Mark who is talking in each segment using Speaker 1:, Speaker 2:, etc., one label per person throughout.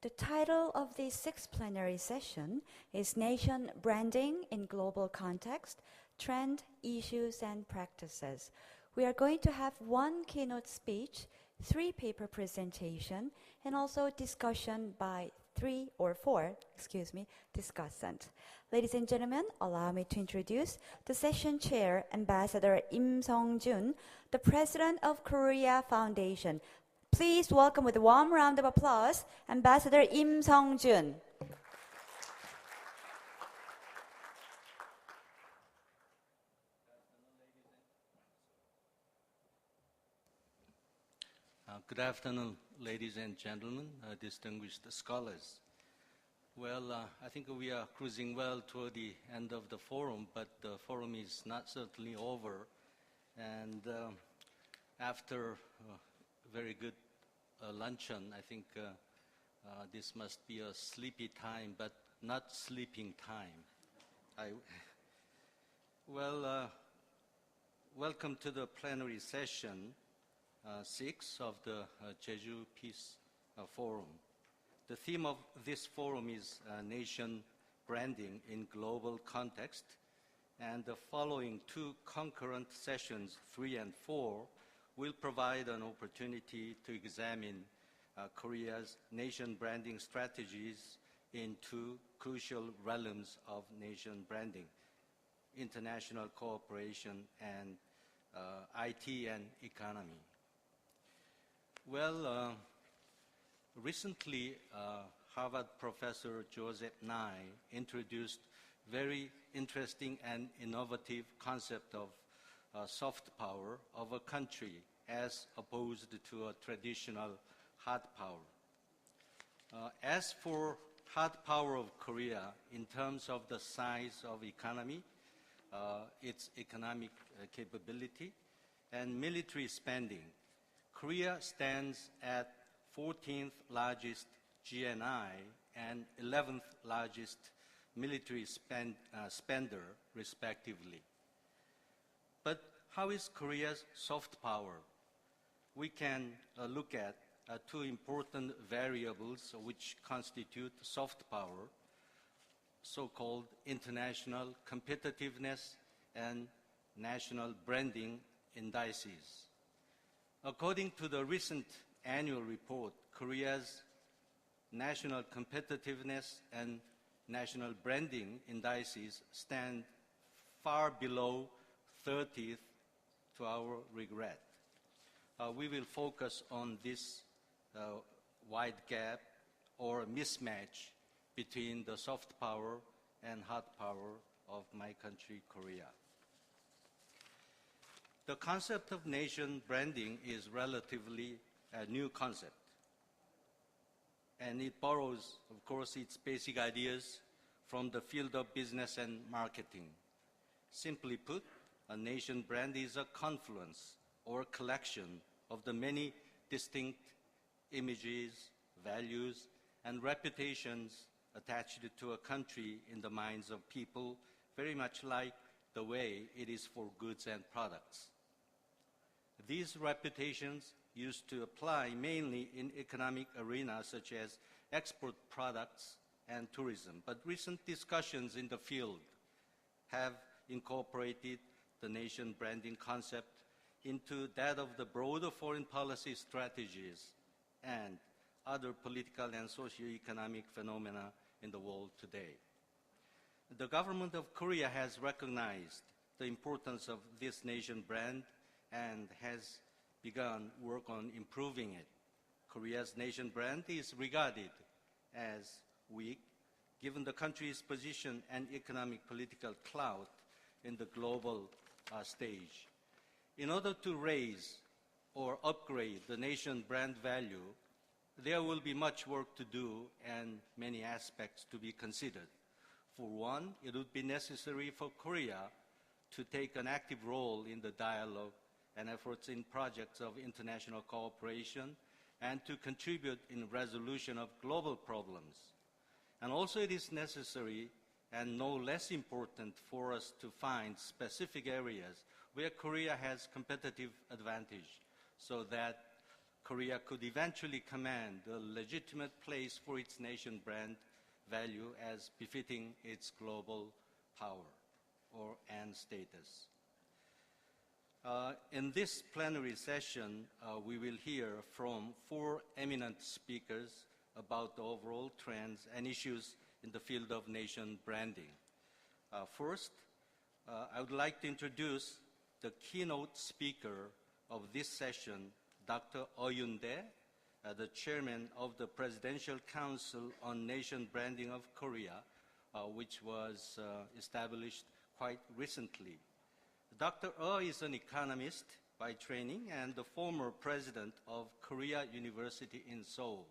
Speaker 1: The title of the sixth plenary session is Nation Branding in Global Context, Trend, Issues, and Practices. We are going to have one keynote speech, 3 paper presentation, and also discussion by 4 discussant. Ladies and gentlemen, allow me to introduce the session chair, Ambassador Im Sung-jun, the president of Korea Foundation. Please welcome with a warm round of applause, Ambassador Im Sung-jun.
Speaker 2: Good afternoon, ladies and gentlemen, distinguished scholars. Well, I think we are cruising well toward the end of the forum, but the forum is not certainly over. And after very good luncheon, I think this must be a sleepy time, but not sleeping time. Welcome to the plenary session 6 of the Jeju Peace Forum. The theme of this forum is nation branding in global context, and the following 2 concurrent sessions, 3 and 4, will provide an opportunity to examine Korea's nation branding strategies in 2 crucial realms of nation branding: international cooperation and IT and economy. Well, recently, Harvard professor Joseph Nye introduced very interesting and innovative concept of soft power of a country as opposed to a traditional hard power. As for hard power of Korea, in terms of the size of economy, its economic capability, and military spending, Korea stands at 14th largest GNI and 11th largest military spender, respectively. But how is Korea's soft power? We can look at 2 important variables which constitute soft power, so-called international competitiveness and national branding indices. According to the recent annual report, Korea's national competitiveness and national branding indices stand far below 30th, to our regret. We will focus on this wide gap or mismatch between the soft power and hard power of my country, Korea. The concept of nation branding is relatively a new concept, and it borrows, of course, its basic ideas from the field of business and marketing. Simply put, a nation brand is a confluence or collection of the many distinct images, values, and reputations attached to a country in the minds of people, very much like the way it is for goods and products. These reputations used to apply mainly in economic arenas such as export products and tourism, but recent discussions in the field have incorporated the nation branding concept into that of the broader foreign policy strategies and other political and socio-economic phenomena in the world today. The government of Korea has recognized the importance of this nation brand and has begun work on improving it. Korea's nation brand is regarded as weak given the country's position and economic political clout in the global stage. In order to raise or upgrade the nation brand value, there will be much work to do and many aspects to be considered. For one, it would be necessary for Korea to take an active role in the dialogue and efforts in projects of international cooperation and to contribute in resolution of global problems. And also it is necessary and no less important for us to find specific areas where Korea has competitive advantage so that Korea could eventually command a legitimate place for its nation brand value as befitting its global power and status. In this plenary session, we will hear from 4 eminent speakers about the overall trends and issues in the field of nation branding. First, I would like to introduce the keynote speaker of this session, Dr. Yoon-dae, the chairman of the Presidential Council on Nation Branding of Korea, which was established quite recently. Dr. is an economist by training and the former president of Korea University in Seoul.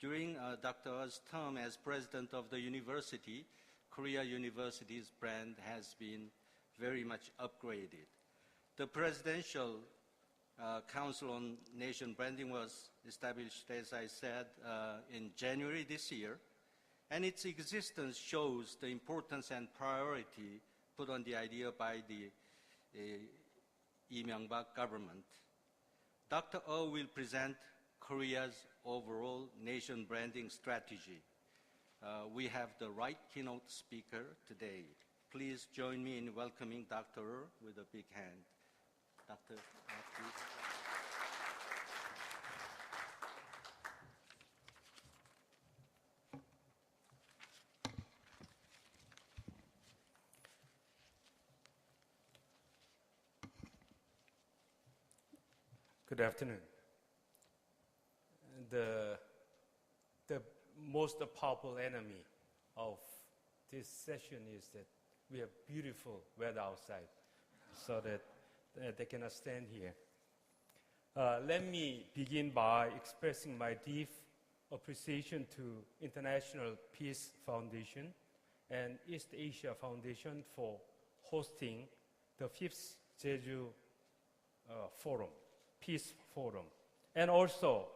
Speaker 2: During Dr. term as president of the university, Korea University's brand has been very much upgraded. The Presidential Council on Nation Branding was established, as I said, in January this year, and its existence shows the importance and priority put on the idea by the Lee Myung-bak government. Dr. will present Korea's overall nation branding strategy. We have the right keynote speaker today. Please join me in welcoming Dr. with a big hand. Dr. please.
Speaker 3: Good afternoon. The most powerful enemy of this session is that we have beautiful weather outside, so that they cannot stand here. Let me begin by expressing my deep appreciation to International Peace Foundation and East Asia Foundation for hosting the 5th Jeju Forum, Peace Forum, and also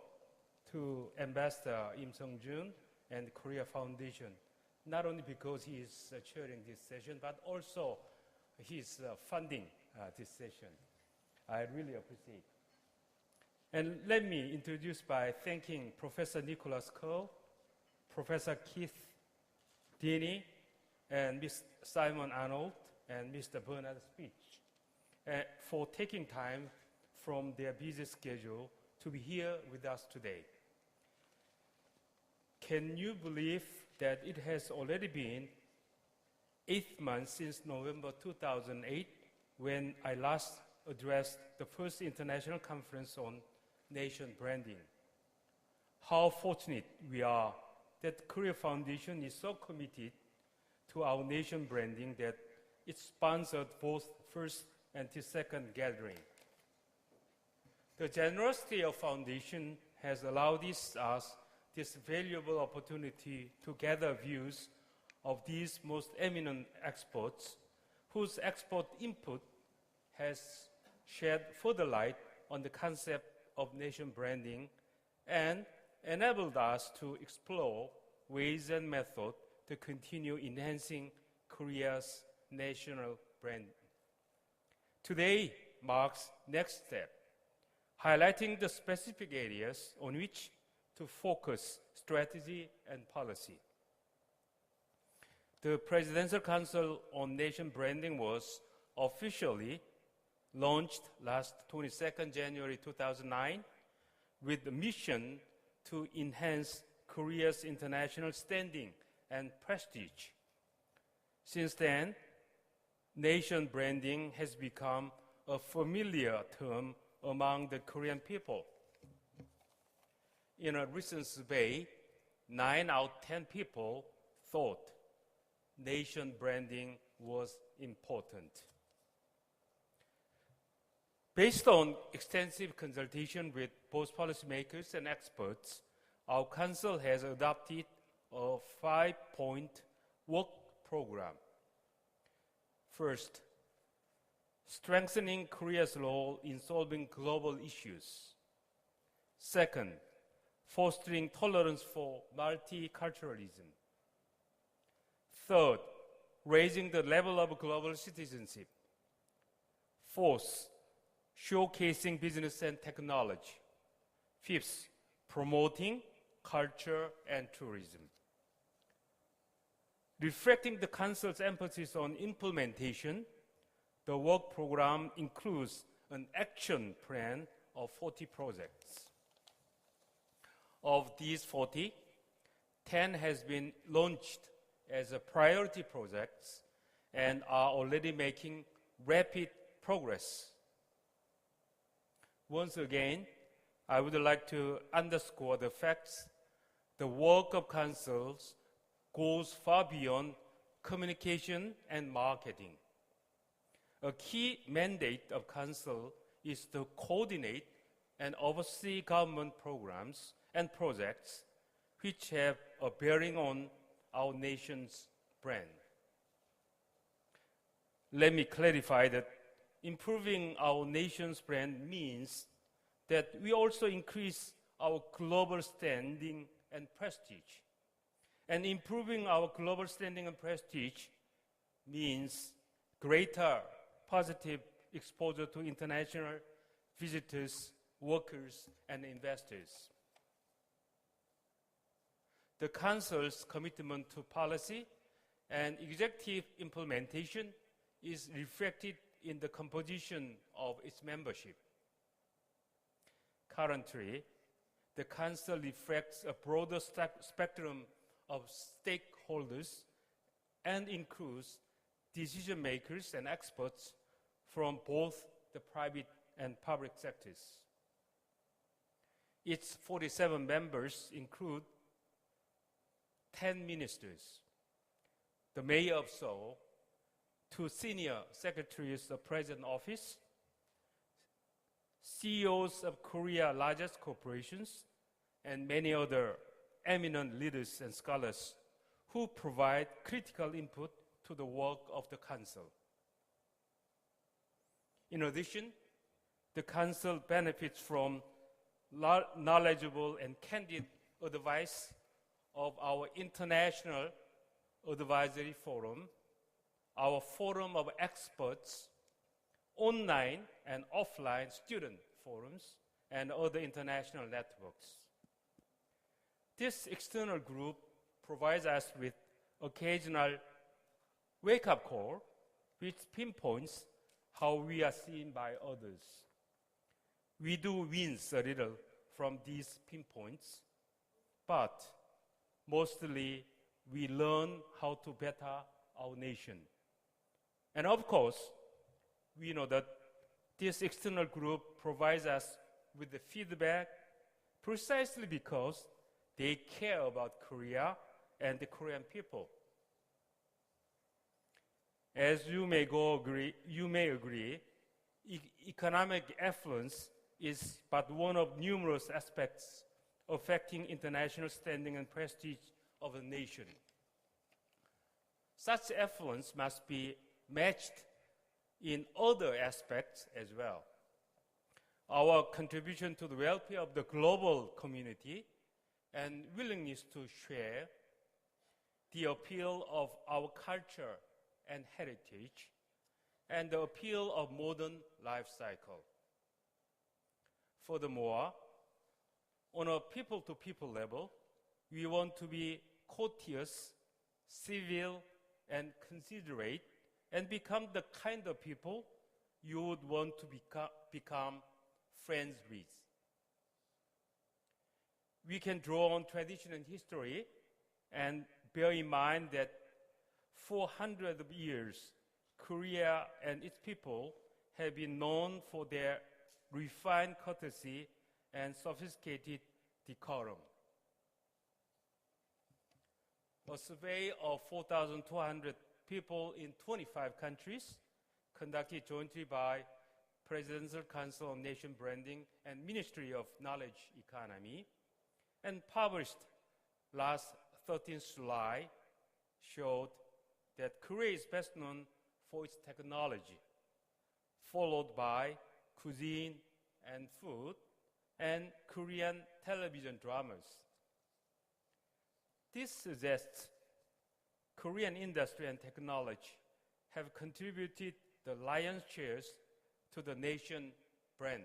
Speaker 3: to Ambassador Im Sung-jun and Korea Foundation, not only because he is chairing this session, but also he is funding this session. I really appreciate. And let me introduce by thanking Professor Nicholas Cole, Professor Keith Denny, and Ms. Simon Arnold, and Mr. Bernard Speech for taking time from their busy schedule to be here with us today. Can you believe that it has already been 8 months since November 2008 when I last addressed the first international conference on nation branding? How fortunate we are that Korea Foundation is so committed to our nation branding that it sponsored both first and the second gathering. The generosity of Foundation has allowed us this valuable opportunity to gather views of these most eminent experts whose expert input has shed further light on the concept of nation branding and enabled us to explore ways and methods to continue enhancing Korea's national brand. Today marks next step, highlighting the specific areas on which to focus strategy and policy. The Presidential Council on Nation Branding was officially launched last 22nd January 2009 with the mission to enhance Korea's international standing and prestige. Since then, nation branding has become a familiar term among the Korean people. In a recent survey, 9 out of 10 people thought nation branding was important. Based on extensive consultation with both policymakers and experts, our council has adopted a 5-point work program. First, strengthening Korea's role in solving global issues. Second, fostering tolerance for multiculturalism. Third, raising the level of global citizenship. Fourth, showcasing business and technology. Fifth, promoting culture and tourism. Reflecting the Council's emphasis on implementation, the work program includes an action plan of 40 projects. Of these 40, 10 has been launched as a priority projects and are already making rapid progress. Once again, I would like to underscore the facts the work of councils goes far beyond communication and marketing. A key mandate of council is to coordinate and oversee government programs and projects which have a bearing on our nation's brand. Let me clarify that improving our nation's brand means that we also increase our global standing and prestige. And improving our global standing and prestige means greater positive exposure to international visitors, workers, and investors. The Council's commitment to policy and executive implementation is reflected in the composition of its membership. Currently, the Council reflects a broader spectrum of stakeholders and includes decision makers and experts from both the private and public sectors. Its 47 members include 10 ministers, the mayor of Seoul, 2 senior secretaries of President's office, CEOs of Korea's largest corporations, and many other eminent leaders and scholars who provide critical input to the work of the Council. In addition, the Council benefits from knowledgeable and candid advice of our International Advisory Forum, our Forum of Experts, online and offline student forums, and other international networks. This external group provides us with occasional wake-up call, which pinpoints how we are seen by others. We do wince a little from these pinpoints, but mostly we learn how to better our nation. And of course, we know that this external group provides us with the feedback precisely because they care about Korea and the Korean people. As you may agree, economic affluence is but one of numerous aspects affecting international standing and prestige of a nation. Such affluence must be matched in other aspects as well. Our contribution to the welfare of the global community and willingness to share, the appeal of our culture and heritage, and the appeal of modern life cycle. Furthermore, on a people-to-people level, we want to be courteous, civil, and considerate, and become the kind of people you would want to become friends with. We can draw on tradition and history and bear in mind that for hundreds of years, Korea and its people have been known for their refined courtesy and sophisticated decorum. A survey of 4,200 people in 25 countries, conducted jointly by Presidential Council on Nation Branding and Ministry of Knowledge Economy, and published last 13th July, showed that Korea is best known for its technology, followed by cuisine and food, and Korean television dramas. This suggests Korean industry and technology have contributed the lion's share to the nation brand.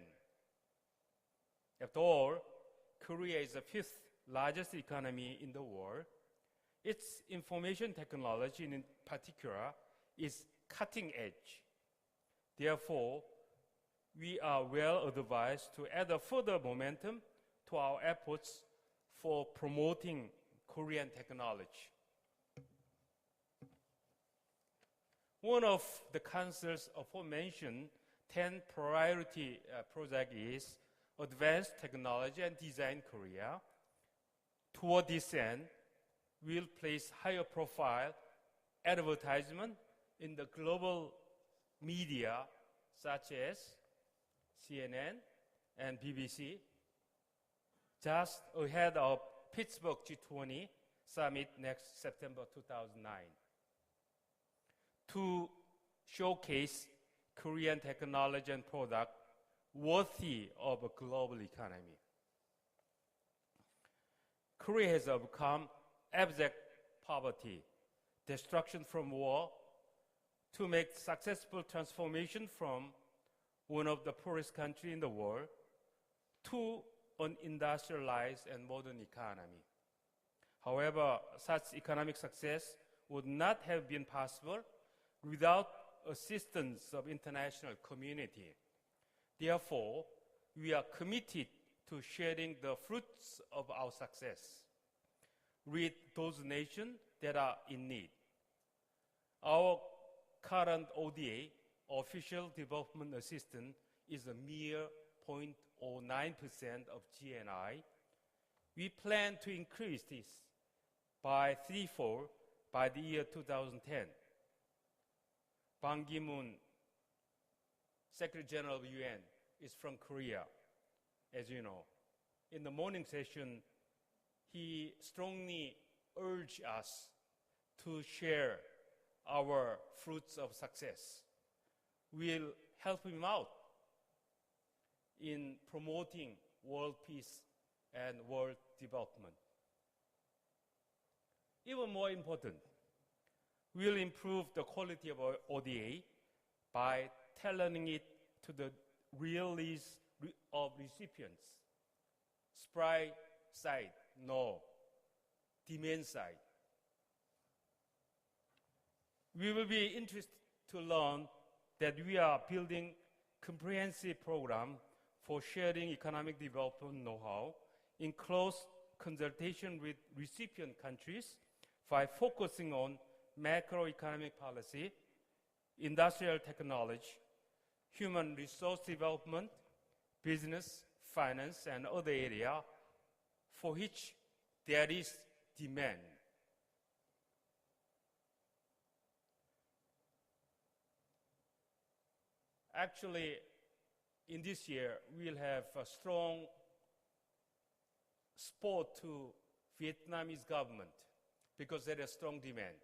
Speaker 3: After all, Korea is the fifth largest economy in the world. Its information technology in particular is cutting edge. Therefore, we are well advised to add a further momentum to our efforts for promoting Korean technology. One of the Council's aforementioned 10 priority project is Advanced Technology and Design Korea. Toward this end, we'll place higher profile advertisement in the global media such as CNN and BBC, just ahead of Pittsburgh G20 summit next September 2009, to showcase Korean technology and product worthy of a global economy. Korea has overcome abject poverty, destruction from war, to make successful transformation from one of the poorest countries in the world to an industrialized and modern economy. However, such economic success would not have been possible without assistance of international community. Therefore, we are committed to sharing the fruits of our success with those nations that are in need. Our current ODA, Official Development Assistance, is a mere 0.09% of GNI. We plan to increase this by threefold by the year 2010. Ban Ki-moon, Secretary General of UN, is from Korea, as you know. In the morning session, he strongly urged us to share our fruits of success. We'll help him out in promoting world peace and world development. Even more important, we'll improve the quality of our ODA by tailoring it to the real needs of recipients. Supply side, no. Demand side. We will be interested to learn that we are building comprehensive program for sharing economic development know-how in close consultation with recipient countries by focusing on macroeconomic policy, industrial technology, human resource development, business, finance, and other areas for which there is demand. Actually, in this year, we'll have a strong support to Vietnamese government because there is strong demand.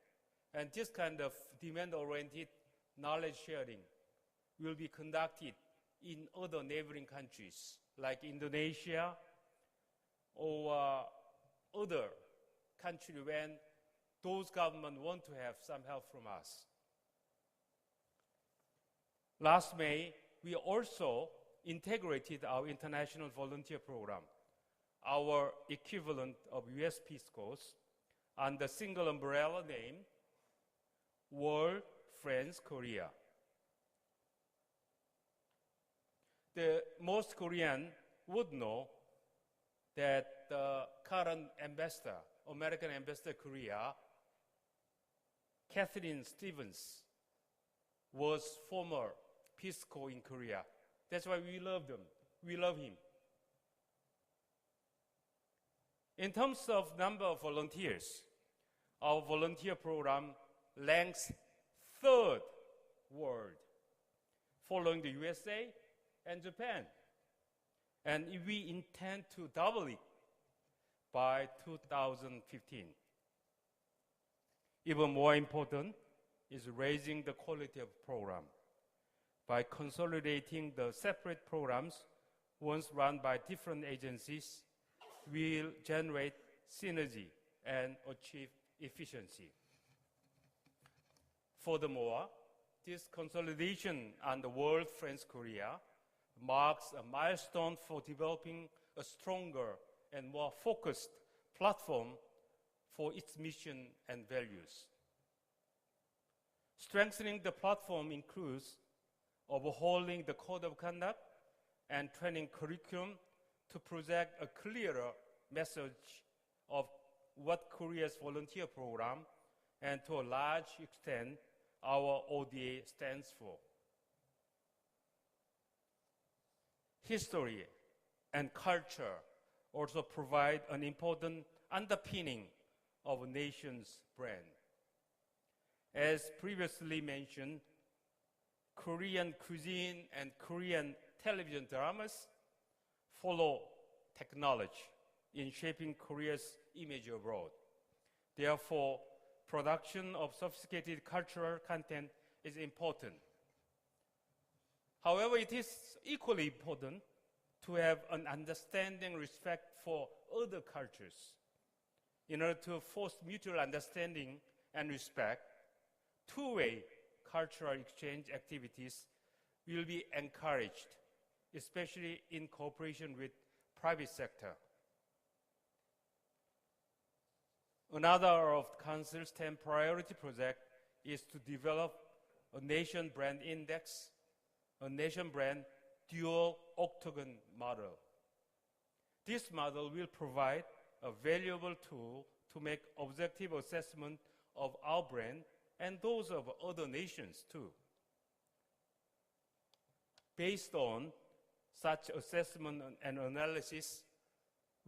Speaker 3: And this kind of demand-oriented knowledge sharing will be conducted in other neighboring countries like Indonesia or other countries when those governments want to have some help from us. Last May, we also integrated our international volunteer program, our equivalent of US Peace Corps, under the single umbrella name World Friends Korea. The most Korean would know that the current ambassador, American ambassador to Korea, Catherine Stevens, was former Peace Corps in Korea. That's why we love them. We love him. In terms of number of volunteers, our volunteer program ranks third world, following the USA and Japan. And we intend to double it by 2015. Even more important is raising the quality of program by consolidating the separate programs once run by different agencies. Will generate synergy and achieve efficiency. Furthermore, this consolidation under World Friends Korea marks a milestone for developing a stronger and more focused platform for its mission and values. Strengthening the platform includes overhauling the code of conduct and training curriculum to project a clearer message of what Korea's volunteer program and to a large extent our ODA stands for. History and culture also provide an important underpinning of a nation's brand. As previously mentioned, Korean cuisine and Korean television dramas follow technology in shaping Korea's image abroad. Therefore, production of sophisticated cultural content is important. However, it is equally important to have an understanding respect for other cultures. In order to foster mutual understanding and respect, two-way cultural exchange activities will be encouraged, especially in cooperation with private sector. Another of the Council's 10 priority project is to develop a nation brand index, a nation brand dual octagon model. This model will provide a valuable tool to make objective assessment of our brand and those of other nations too. Based on such assessment and analysis,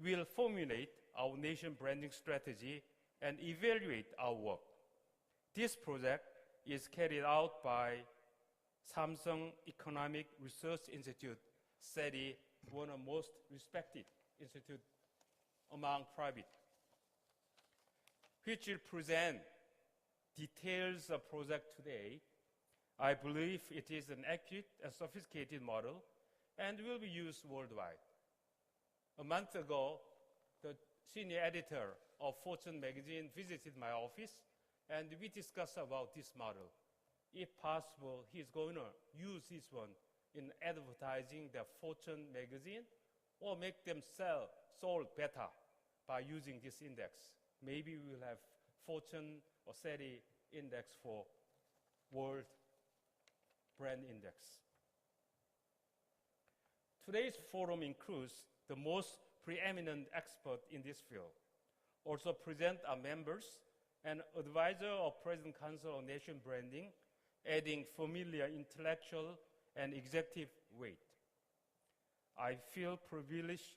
Speaker 3: we'll formulate our nation branding strategy and evaluate our work. This project is carried out by Samsung Economic Research Institute, SETI, one of the most respected institutes among private, which will present details of project today. I believe it is an accurate and sophisticated model and will be used worldwide. A month ago, the senior editor of Fortune magazine visited my office and we discussed about this model. If possible, he's going to use this one in advertising the Fortune magazine or make them sold better by using this index. Maybe we will have Fortune or SETI index for World Brand Index. Today's forum includes the most preeminent expert in this field. Also present are members and advisor of President Council on Nation Branding, adding familiar intellectual and executive weight. I feel privileged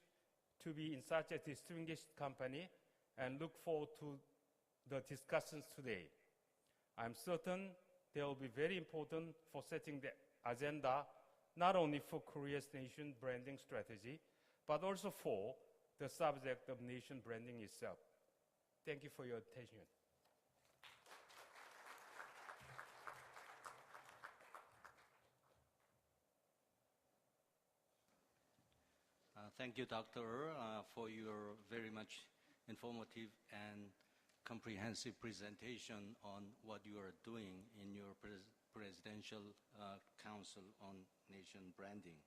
Speaker 3: to be in such a distinguished company and look forward to the discussions today. I'm certain they will be very important for setting the agenda, not only for Korea's nation branding strategy, but also for the subject of nation branding itself. Thank you for your attention.
Speaker 2: Thank you, Dr. For your very much informative and comprehensive presentation on what you are doing in your Presidential Council on Nation Branding.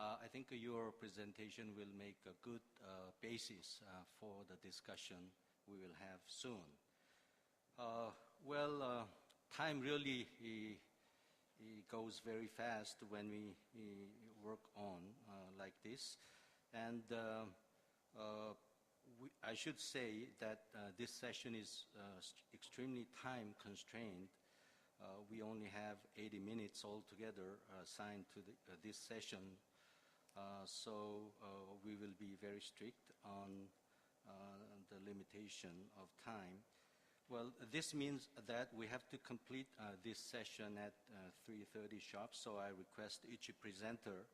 Speaker 2: I think your presentation will make a good basis for the discussion we will have soon. Time really goes very fast when we work on like this. And I should say that this session is extremely time constrained. We only have 80 minutes altogether assigned to this session. So we will be very strict on the limitation of time. Well, this means that we have to complete this session at 3:30 sharp, so I request each presenter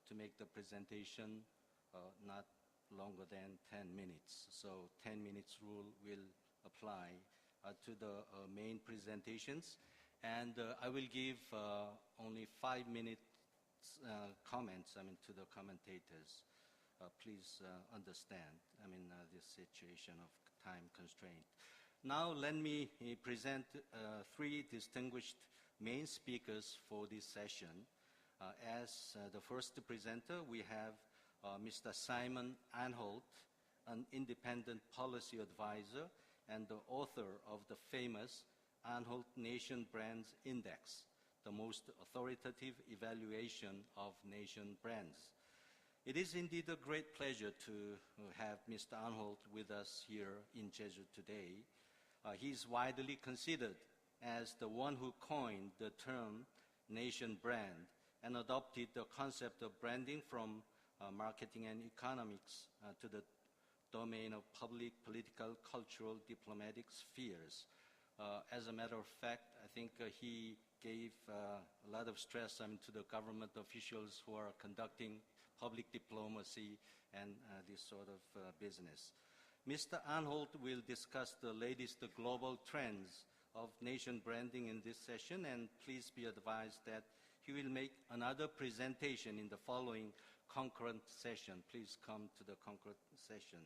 Speaker 2: to make the presentation not longer than 10 minutes. So 10 minutes rule will apply to the main presentations. And I will give only 5 minutes comments, to the commentators. Please understand, this situation of time constraint. Now let me present 3 distinguished main speakers for this session. As the first presenter, we have Mr. Simon Anholt, an independent policy advisor and the author of the famous Anholt Nation Brands Index, the most authoritative evaluation of nation brands. It is indeed a great pleasure to have Mr. Anholt with us here in Jeju today. He is widely considered as the one who coined the term nation brand and adopted the concept of branding from marketing and economics to the domain of public, political, cultural, diplomatic spheres. As a matter of fact, I think he gave a lot of stress to the government officials who are conducting public diplomacy and this sort of business. Mr. Anholt will discuss the latest global trends of nation branding in this session, and please be advised that he will make another presentation in the following concurrent session. Please come to the concurrent session.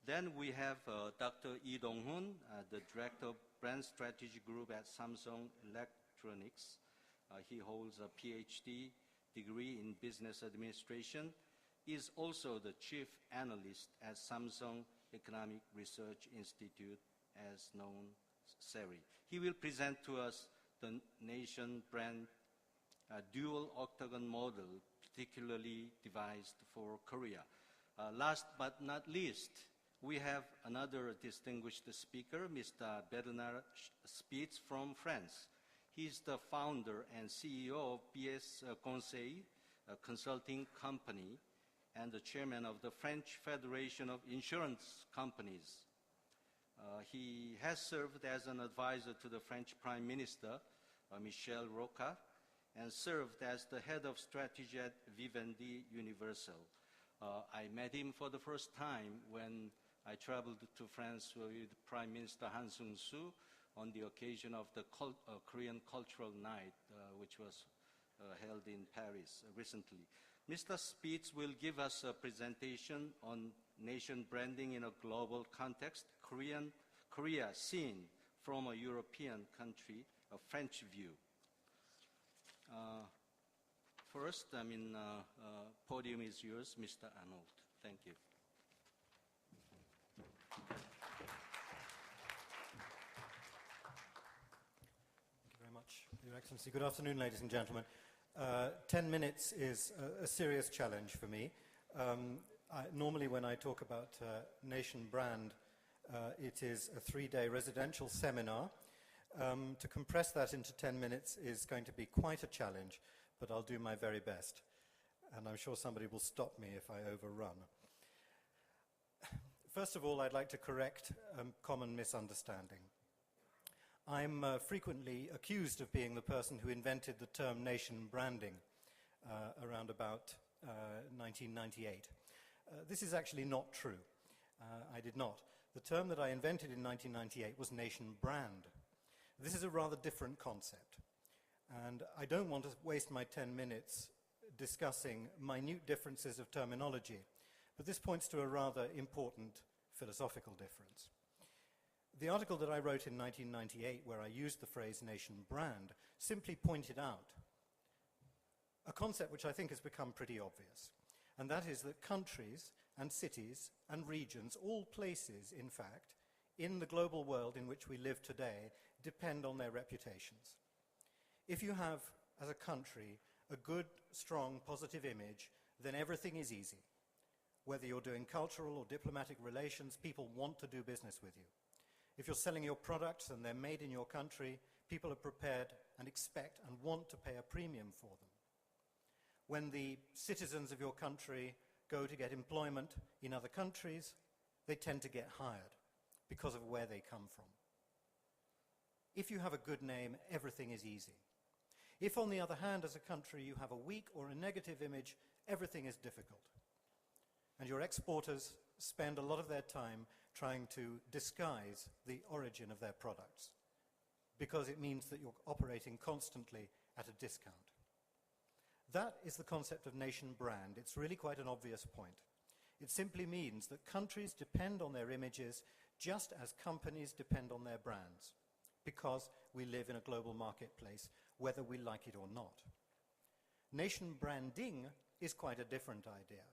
Speaker 2: Then we have Dr. Lee Dong-hoon, the Director of Brand Strategy Group at Samsung Electronics. He holds a PhD degree in Business Administration. He is also the Chief Analyst at Samsung Economic Research Institute, as known SERI. He will present to us the nation brand dual octagon model, particularly devised for Korea. Last but not least, we have another distinguished speaker, Mr. Bernard Spitz from France. He is the founder and CEO of BS Conseil, a consulting company, and the chairman of the French Federation of Insurance Companies. He has served as an advisor to the French Prime Minister, Michel Rocard, and served as the head of strategy at Vivendi Universal. I met him for the first time when I traveled to France with Prime Minister Han Sung-soo on the occasion of the Korean Cultural Night, which was held in Paris recently. Mr. Spitz will give us a presentation on nation branding in a global context, Korea seen from a European country, a French view. First, podium is yours, Mr. Anholt. Thank you.
Speaker 4: Thank you very much, Your Excellency. Good afternoon, ladies and gentlemen. 10 minutes is a serious challenge for me. Normally when I talk about nation brand, it is a 3-day residential seminar. To compress that into 10 minutes is going to be quite a challenge, but I'll do my very best. And I'm sure somebody will stop me if I overrun. First of all, I'd like to correct a common misunderstanding. I'm frequently accused of being the person who invented the term nation branding around about 1998. This is actually not true. I did not. The term that I invented in 1998 was nation brand. This is a rather different concept. And I don't want to waste my 10 minutes discussing minute differences of terminology, but this points to a rather important philosophical difference. The article that I wrote in 1998, where I used the phrase nation brand, simply pointed out a concept which I think has become pretty obvious, and that is that countries and cities and regions, all places, in fact, in the global world in which we live today, depend on their reputations. If you have, as a country, a good, strong, positive image, then everything is easy. Whether you're doing cultural or diplomatic relations, people want to do business with you. If you're selling your products and they're made in your country, people are prepared and expect and want to pay a premium for them. When the citizens of your country go to get employment in other countries, they tend to get hired because of where they come from. If you have a good name, everything is easy. If, on the other hand, as a country, you have a weak or a negative image, everything is difficult. And your exporters spend a lot of their time trying to disguise the origin of their products, because it means that you're operating constantly at a discount. That is the concept of nation brand. It's really quite an obvious point. It simply means that countries depend on their images just as companies depend on their brands, because we live in a global marketplace, whether we like it or not. Nation branding is quite a different idea.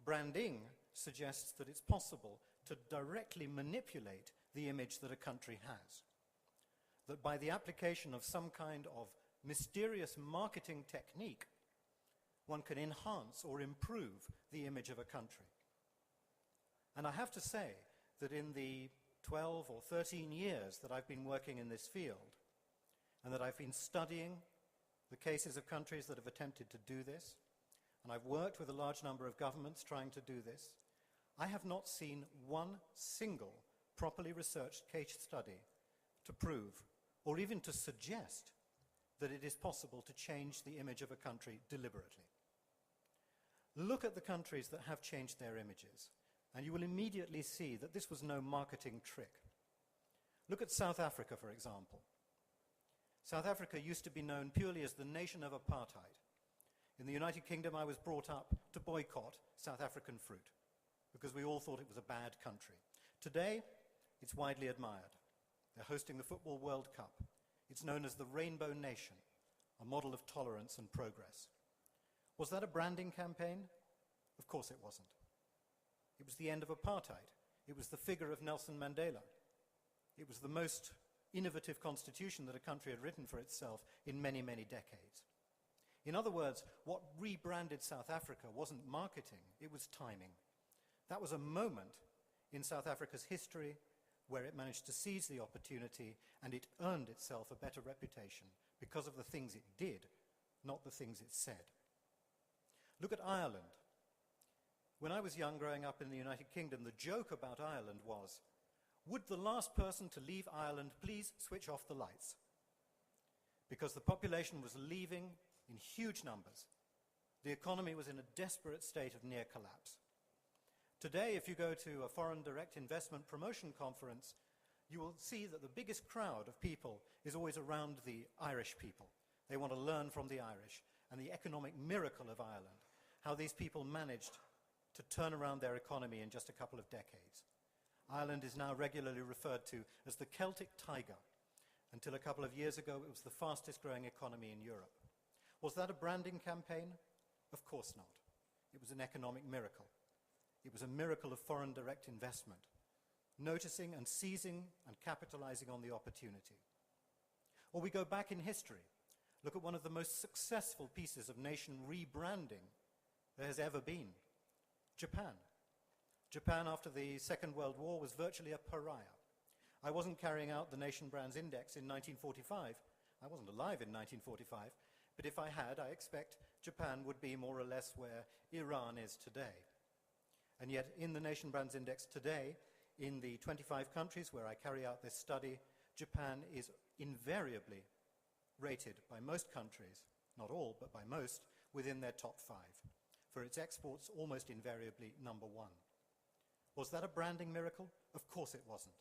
Speaker 4: Branding suggests that it's possible to directly manipulate the image that a country has. That by the application of some kind of mysterious marketing technique, one can enhance or improve the image of a country. And I have to say that in the 12 or 13 years that I've been working in this field, and that I've been studying the cases of countries that have attempted to do this, and I've worked with a large number of governments trying to do this, I have not seen one single properly researched case study to prove, or even to suggest, that it is possible to change the image of a country deliberately. Look at the countries that have changed their images, and you will immediately see that this was no marketing trick. Look at South Africa, for example. South Africa used to be known purely as the nation of apartheid. In the United Kingdom, I was brought up to boycott South African fruit because we all thought it was a bad country. Today, it's widely admired. They're hosting the Football World Cup. It's known as the Rainbow Nation, a model of tolerance and progress. Was that a branding campaign? Of course it wasn't. It was the end of apartheid. It was the figure of Nelson Mandela. It was the most innovative constitution that a country had written for itself in many, many decades. In other words, what rebranded South Africa wasn't marketing, it was timing. That was a moment in South Africa's history where it managed to seize the opportunity and it earned itself a better reputation because of the things it did, not the things it said. Look at Ireland. When I was young, growing up in the United Kingdom, the joke about Ireland was, would the last person to leave Ireland please switch off the lights? Because the population was leaving in huge numbers. The economy was in a desperate state of near collapse. Today, if you go to a foreign direct investment promotion conference, you will see that the biggest crowd of people is always around the Irish people. They want to learn from the Irish and the economic miracle of Ireland, how these people managed to turn around their economy in just a couple of decades. Ireland is now regularly referred to as the Celtic tiger. Until a couple of years ago, it was the fastest growing economy in Europe. Was that a branding campaign? Of course not. It was an economic miracle. It was a miracle of foreign direct investment, noticing and seizing and capitalizing on the opportunity. Or we go back in history. Look at one of the most successful pieces of nation rebranding there has ever been. Japan. Japan, after the Second World War, was virtually a pariah. I wasn't carrying out the Nation Brands Index in 1945. I wasn't alive in 1945. But if I had, I expect Japan would be more or less where Iran is today. And yet, in the Nation Brands Index today, in the 25 countries where I carry out this study, Japan is invariably rated by most countries, not all, but by most, within their top 5. For its exports, almost invariably number 1. Was that a branding miracle? Of course it wasn't.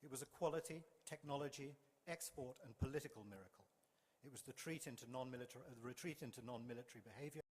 Speaker 4: It was a quality, technology, export, and political miracle. It was the retreat into non-military behavior.